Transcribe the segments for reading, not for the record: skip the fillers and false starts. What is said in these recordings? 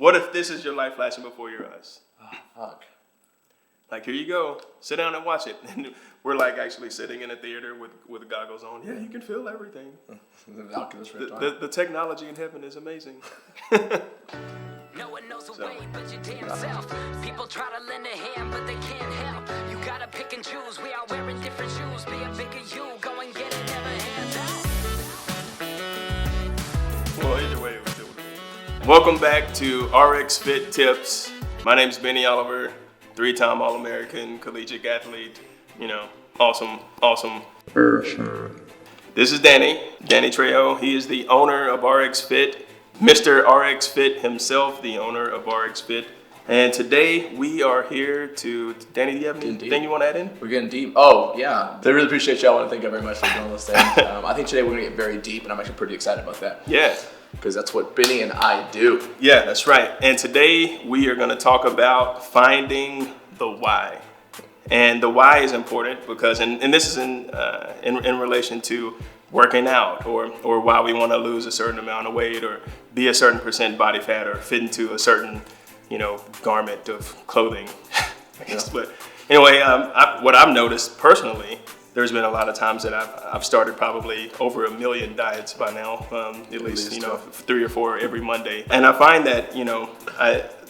What if this is your life flashing before your eyes? Oh, fuck. Like, here you go. Sit down and watch it. And we're like actually sitting in a theater with goggles on. Yeah, you can feel everything. The technology in heaven is amazing. No one knows the way but your damn self. People try to lend a hand, but they can't help. You gotta pick and choose. We are wearing different shoes. Be a bigger you. Go and get it, never hands out. Well, either way, it was doing it. Welcome back to RxFit Tips. My name's Benny Oliver, 3-time All-American collegiate athlete. You know, awesome. This is Danny Trejo. He is the owner of RxFit. Mr. RxFit himself, the owner of RxFit. And today we are here to, Danny, do you have anything you want to add in? We're getting deep. Oh, yeah. I really appreciate you. I want to thank you very much for doing this thing. I think today we're going to get very deep, and I'm actually pretty excited about that. Yeah. Because that's what Benny and I do. Yeah, that's right. And today we are going to talk about finding the why. And the why is important because, and this is in relation to working out or why we want to lose a certain amount of weight or be a certain percent body fat or fit into a certain, garment of clothing, I guess. Yeah. But anyway, what I've noticed personally, there's been a lot of times that I've started probably over 1 million diets by now, at least 3 or 4 every Monday. And I find that,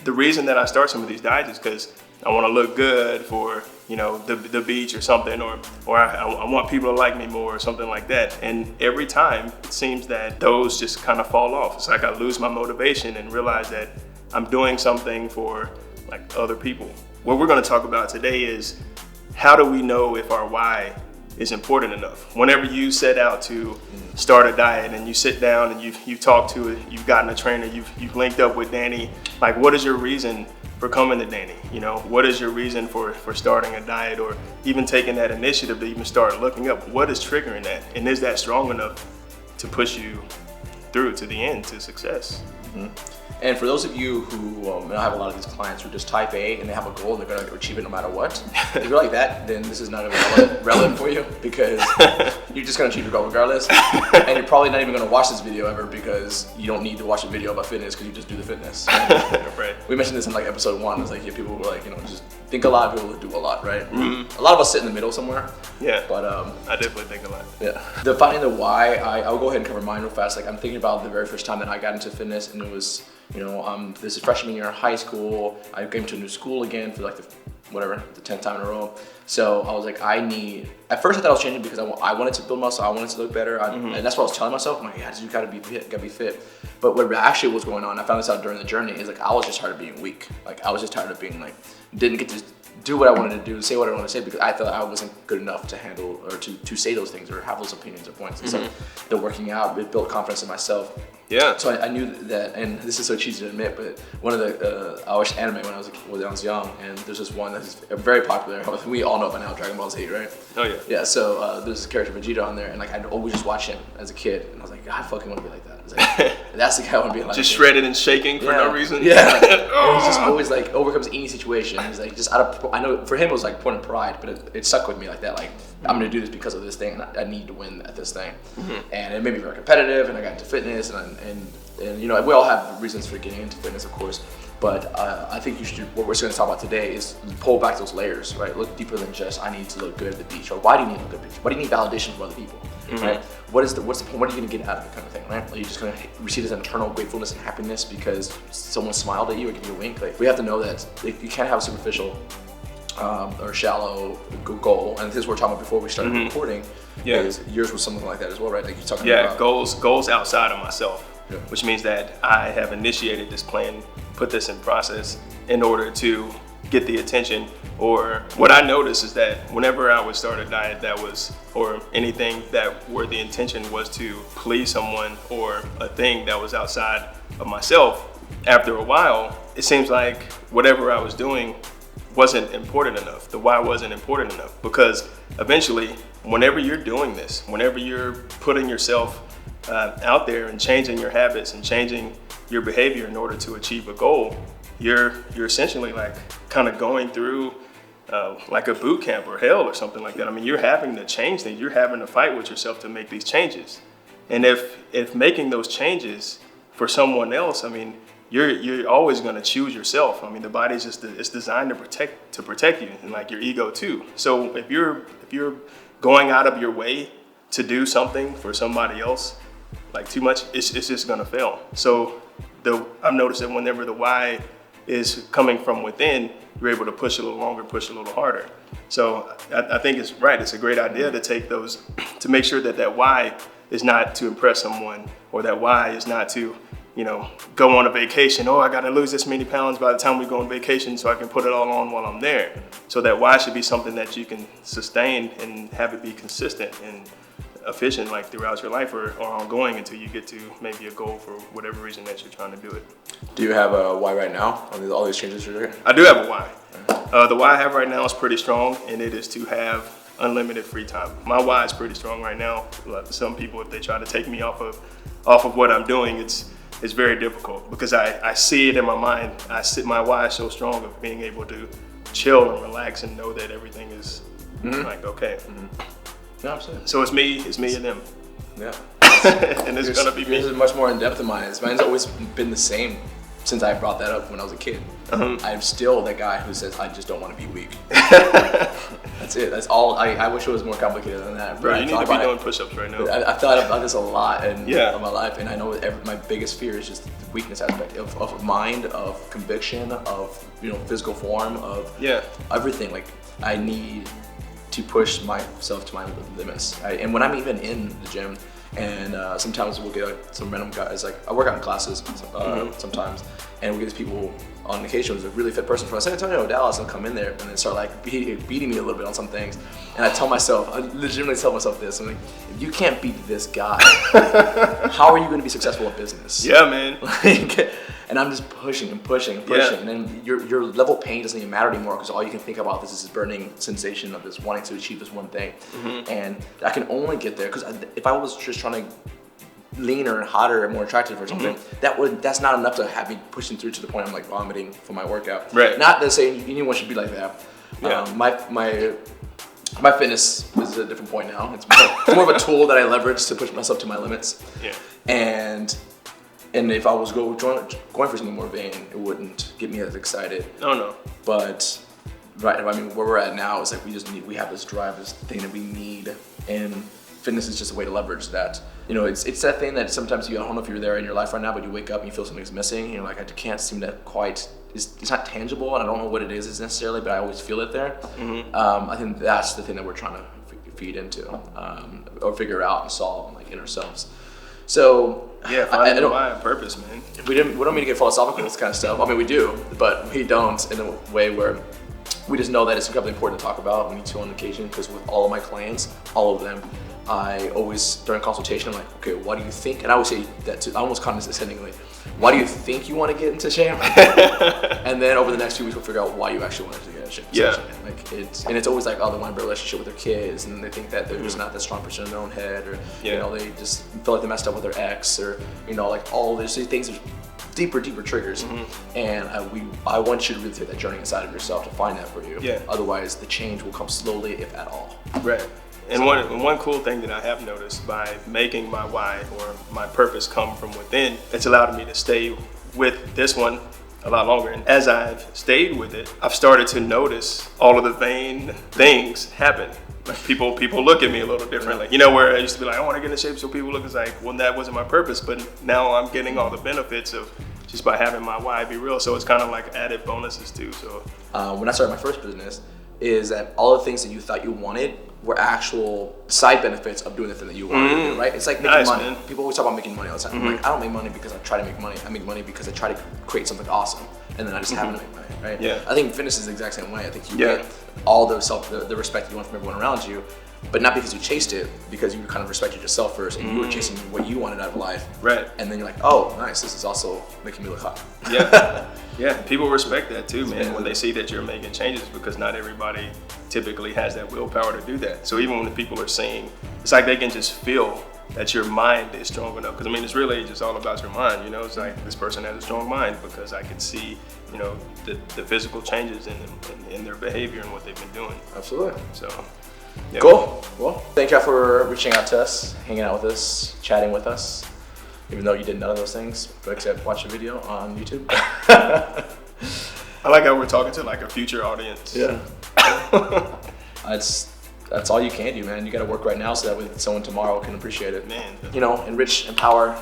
the reason that I start some of these diets is because I want to look good for, the beach or something, or I want people to like me more or something like that. And every time it seems that those just kind of fall off. It's like I lose my motivation and realize that I'm doing something for like other people. What we're going to talk about today is how do we know if our why is important enough? Whenever you set out to start a diet and you sit down and you've talked to it, you've gotten a trainer, you've linked up with Danny, like what is your reason for coming to Danny? What is your reason for starting a diet or even taking that initiative to even start looking up what is triggering that? And is that strong enough to push you through to the end, to success? Mm-hmm. And for those of you who, I have a lot of these clients who are just type A and they have a goal and they're going to achieve it no matter what. If you're like that, then this is not even relevant for you because you're just going to achieve your goal regardless. And you're probably not even going to watch this video ever because you don't need to watch a video about fitness because you just do the fitness. Right. We mentioned this in like episode 1. It's like people were like, just think a lot, people do a lot, right? Mm-hmm. A lot of us sit in the middle somewhere. Yeah. But I definitely think a lot. Yeah. Defining the why, I'll go ahead and cover mine real fast. Like I'm thinking about the very first time that I got into fitness, and it was, this is freshman year in high school. I came to a new school again for like the 10th time in a row. So I was like, at first I thought I was changing because I wanted to build muscle, I wanted to look better. And that's what I was telling myself. I'm like, yeah, you gotta be fit, But what actually was going on, I found this out during the journey, is like, I was just tired of being weak. Like I was just tired of being like, didn't get to do what I wanted to do, say what I wanted to say because I thought I wasn't good enough to handle or to say those things or have those opinions or points. And so the working out, it built confidence in myself. Yeah. So I knew that, and this is so cheesy to admit, but one of I watched anime when I was young, and there's this one that's very popular. We all know by now, Dragon Ball Z, right? Oh yeah. Yeah. So there's this character Vegeta on there, and like I'd always just watch him as a kid, and I was like, God, I fucking want to be like that. I was like, that's the guy I want to be like. Just shredded and shaking for no reason. Yeah. And he's just always like overcomes any situation. He's like just I know for him it was like point of pride, but it stuck with me like that. Like I'm gonna do this because of this thing, and I need to win at this thing. And it made me very competitive, and I got into fitness, and we all have reasons for getting into fitness, of course. But I think what we're going to talk about today is pull back those layers, right? Look deeper than just I need to look good at the beach, or why do you need to look good at the beach? Why do you need validation from other people, right? What's the point? What are you going to get out of it, kind of thing, right? Are you just going to receive this internal gratefulness and happiness because someone smiled at you or gave you a wink? Like we have to know that you can't have a superficial or shallow goal, and this is what we're talking about before we started recording. Yeah, yours was something like that as well, right? Like you're talking about goals outside of myself, which means that I have initiated this plan, put this in process in order to get the attention. Or what I noticed is that whenever I would start a diet or anything where the intention was to please someone or a thing that was outside of myself, after a while, it seems like whatever I was doing wasn't important enough. The why wasn't important enough because eventually, whenever you're doing this, whenever you're putting yourself out there and changing your habits and changing your behavior in order to achieve a goal, you're essentially like kind of going through like a boot camp or hell or something like that. I mean, you're having to change things. You're having to fight with yourself to make these changes. And if making those changes for someone else, I mean, you're always going to choose yourself. I mean, the body's just it's designed to protect you, and like your ego too. So if you're going out of your way to do something for somebody else, like too much, it's just going to fail. So I've noticed that whenever the why is coming from within, you're able to push a little longer, push a little harder. So I think it's right. It's a great idea to take those, to make sure that why is not to impress someone, or that why is not to, go on a vacation. Oh, I got to lose this many pounds by the time we go on vacation so I can put it all on while I'm there. So that why should be something that you can sustain and have it be consistent and efficient, like throughout your life or ongoing until you get to maybe a goal for whatever reason that you're trying to do it. Do you have a why right now on all these changes you're doing? I do have a why. The why I have right now is pretty strong, and it is to have unlimited free time. My why is pretty strong right now. Some people, if they try to take me off of what I'm doing, it's very difficult because I see it in my mind. My why is so strong of being able to chill and relax and know that everything is like okay. Yeah, absolutely. So it's me and them. Yeah. And it's gonna be me. Yours is much more in depth than mine. Mine's always been the same since I brought that up when I was a kid. I'm still the guy who says I just don't want to be weak. That's it. That's all. I wish it was more complicated than that. Bro, you need to be doing push-ups right now. I thought about this a lot in my life, and I know my biggest fear is just the weakness aspect of mind, of conviction, of physical form, of everything. Like I need to push myself to my limits. And when I'm even in the gym, and sometimes we'll get some random guys, like I work out in classes sometimes, and we get these people on occasion who's a really fit person from San Antonio or Dallas, and come in there and then start like beating me a little bit on some things. And I legitimately tell myself this, I'm like, if you can't beat this guy, how are you going to be successful in business? Yeah, man. And I'm just pushing and pushing and pushing, and then your level of pain doesn't even matter anymore because all you can think about is this burning sensation of this wanting to achieve this one thing. And I can only get there because if I was just trying to leaner and hotter and more attractive or something, that's not enough to have me pushing through to the point I'm like vomiting for my workout. Right. Not to say anyone should be like that. Yeah. My fitness is at a different point now. It's more of a tool that I leverage to push myself to my limits. Yeah. And if I was going for something more vain, it wouldn't get me as excited. Oh no. But where we're at now is like we have this drive, this thing that we need, and fitness is just a way to leverage that. It's that thing that sometimes I don't know if you're there in your life right now, but you wake up and you feel something's missing, and you're like, I can't seem to quite. It's not tangible, and I don't know what it is necessarily, but I always feel it there. I think that's the thing that we're trying to feed into, or figure out and solve, like in ourselves. So finding why and purpose, man. We don't mean to get philosophical with this kind of stuff. I mean, we do, but we don't in a way where we just know that it's incredibly important to talk about. Me too on occasion, because with all of my clients, all of them, I always, during consultation, I'm like, okay, what do you think? And I always say that to, almost condescendingly, why do you think you want to get into shape? And then over the next few weeks, we'll figure out why you actually want to get into shape. Yeah. It's always like, oh, they want a better relationship with their kids, and they think that they're just not that strong person in their own head, or they just feel like they messed up with their ex, or like all these things. Are deeper triggers, and I want you to really take that journey inside of yourself to find that for you. Yeah. Otherwise, the change will come slowly, if at all. Right. And one cool thing that I have noticed by making my why or my purpose come from within, it's allowed me to stay with this one a lot longer. And as I've stayed with it, I've started to notice all of the vain things happen. Like people look at me a little differently. Where I used to be like, I want to get in shape, so people look, it's like, well, that wasn't my purpose. But now I'm getting all the benefits of just by having my why be real. So it's kind of like added bonuses too. So when I started my first business, is that all the things that you thought you wanted were actual side benefits of doing the thing that you wanted to do, right? It's like making money. Man. People always talk about making money all the time. I'm like, I don't make money because I try to make money. I make money because I try to create something awesome, and then I just happen to make money, right? Yeah. I think fitness is the exact same way. I think you get all the respect you want from everyone around you, but not because you chased it, because you kind of respected yourself first, and you were chasing what you wanted out of life. Right. And then you're like, oh, nice, this is also making me look hot. Yeah. Yeah, people respect that too, man, when they see that you're making changes, because not everybody typically has that willpower to do that. So even when the people are saying, it's like they can just feel that your mind is strong enough. Because it's really just all about your mind, It's like this person has a strong mind because I can see, the physical changes in their behavior and what they've been doing. Absolutely. So, yeah. Cool. Well, thank you for reaching out to us, hanging out with us, chatting with us. even though you did none of those things, but except watch a video on YouTube. I like how we're talking to like a future audience. Yeah. That's all you can do, man. You got to work right now so that way someone tomorrow can appreciate it. Man. You know, enrich, empower,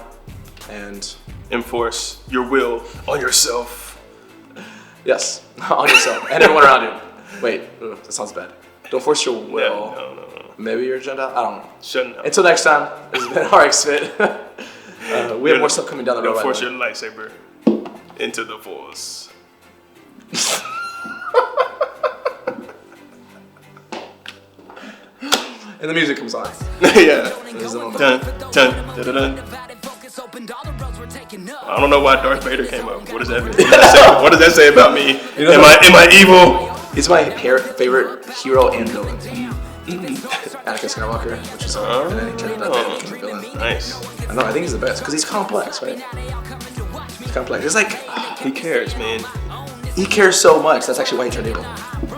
and enforce your will on yourself. yes, on yourself and everyone around you. Wait, that sounds bad. Don't force your will. Yeah, no. Maybe you're a Gentile. I don't know. Shouldn't know. Until next time, this has been RxFit. We have more stuff coming down the road. Don't force your lightsaber into the Force. And the music comes on. Yeah. This is the moment. Dun, dun, dun, dun, dun. I don't know why Darth Vader came up. What does that mean? What does that say about me? Am I evil? He's my favorite hero and villain. Anakin Skywalker, which is and then he turned out to become a villain. Nice. I know, I think he's the best because he's complex, right? He's complex. It's like He cares, man. he cares so much. That's actually why he turned evil.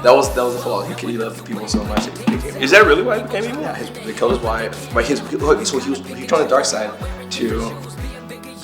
That was the flaw. He loved people so much that he became evil. Is that really why he became evil? Yeah, they killed his wife. He turned the dark side to